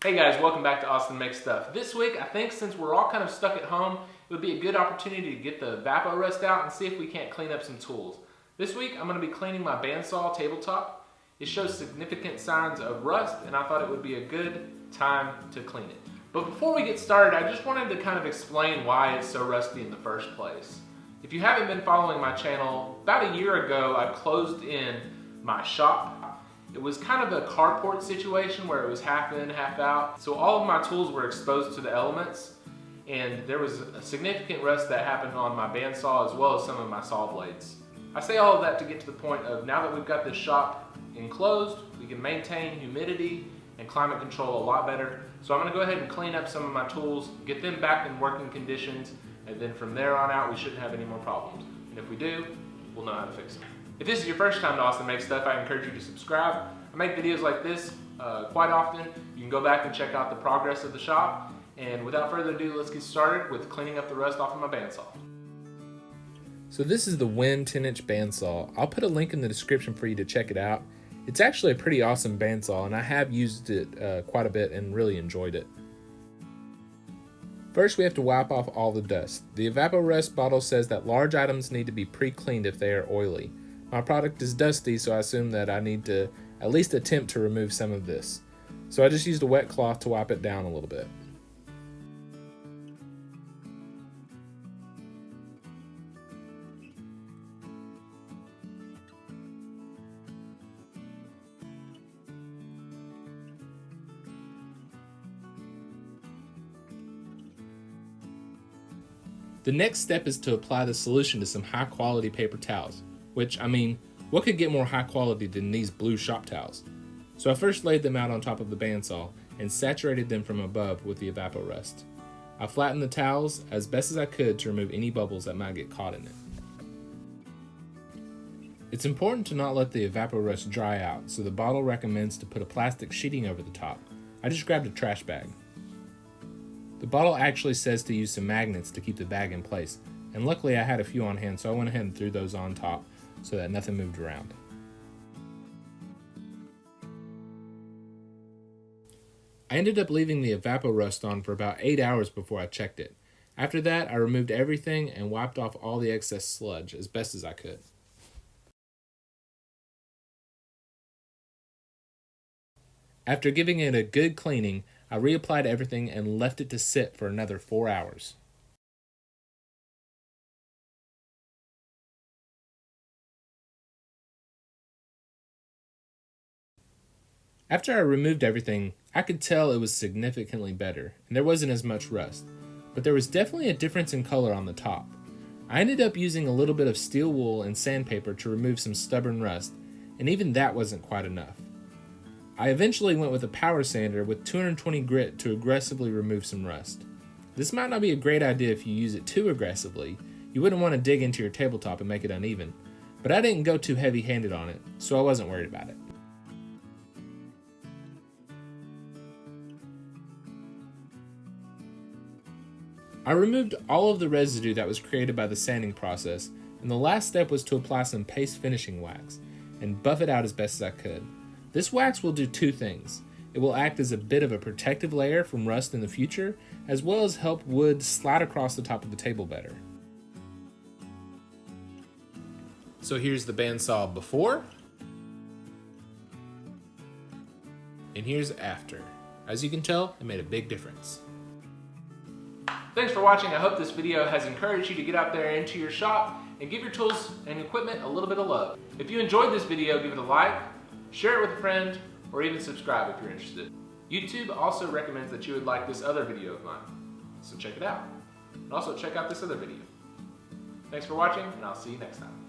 Hey guys, welcome back to Austin Makes Stuff. This week, I think since we're all kind of stuck at home, it would be a good opportunity to get the Evapo-rust out and see if we can't clean up some tools. This week, I'm going to be cleaning my bandsaw tabletop. It shows significant signs of rust, and I thought it would be a good time to clean it. But before we get started, I just wanted to kind of explain why it's so rusty in the first place. If you haven't been following my channel, about a year ago, I closed in my shop. It was kind of a carport situation where it was half in, half out. So all of my tools were exposed to the elements, and there was a significant rust that happened on my bandsaw as well as some of my saw blades. I say all of that to get to the point of now that we've got this shop enclosed, we can maintain humidity and climate control a lot better. So I'm gonna go ahead and clean up some of my tools, get them back in working conditions, and then from there on out, we shouldn't have any more problems. And if we do, we'll know how to fix them. If this is your first time to Austin Makes Stuff, I encourage you to subscribe. I make videos like this quite often. You can go back and check out the progress of the shop. And without further ado, let's get started with cleaning up the rust off of my bandsaw. So this is the Win 10-inch bandsaw. I'll put a link in the description for you to check it out. It's actually a pretty awesome bandsaw, and I have used it quite a bit and really enjoyed it. First, we have to wipe off all the dust. The Evapo-rust bottle says that large items need to be pre-cleaned if they are oily. My product is dusty, so I assume that I need to at least attempt to remove some of this. So I just used a wet cloth to wipe it down a little bit. The next step is to apply the solution to some high quality paper towels, which, I mean, what could get more high quality than these blue shop towels? So I first laid them out on top of the bandsaw and saturated them from above with the Evapo-rust. I flattened the towels as best as I could to remove any bubbles that might get caught in it. It's important to not let the Evapo-rust dry out, so the bottle recommends to put a plastic sheeting over the top. I just grabbed a trash bag. The bottle actually says to use some magnets to keep the bag in place, and luckily I had a few on hand, so I went ahead and threw those on top so that nothing moved around. I ended up leaving the Evapo-rust on for about 8 hours before I checked it. After that, I removed everything and wiped off all the excess sludge as best as I could. After giving it a good cleaning, I reapplied everything and left it to sit for another 4 hours. After I removed everything, I could tell it was significantly better, and there wasn't as much rust, but there was definitely a difference in color on the top. I ended up using a little bit of steel wool and sandpaper to remove some stubborn rust, and even that wasn't quite enough. I eventually went with a power sander with 220 grit to aggressively remove some rust. This might not be a great idea if you use it too aggressively. You wouldn't want to dig into your tabletop and make it uneven, but I didn't go too heavy-handed on it, so I wasn't worried about it. I removed all of the residue that was created by the sanding process, and the last step was to apply some paste finishing wax and buff it out as best as I could. This wax will do two things. It will act as a bit of a protective layer from rust in the future, as well as help wood slide across the top of the table better. So here's the bandsaw before, and here's after. As you can tell, it made a big difference. Thanks for watching. I hope this video has encouraged you to get out there into your shop and give your tools and equipment a little bit of love. If you enjoyed this video, give it a like, share it with a friend, or even subscribe if you're interested. YouTube also recommends that you would like this other video of mine, so check it out. And also check out this other video. Thanks for watching, and I'll see you next time.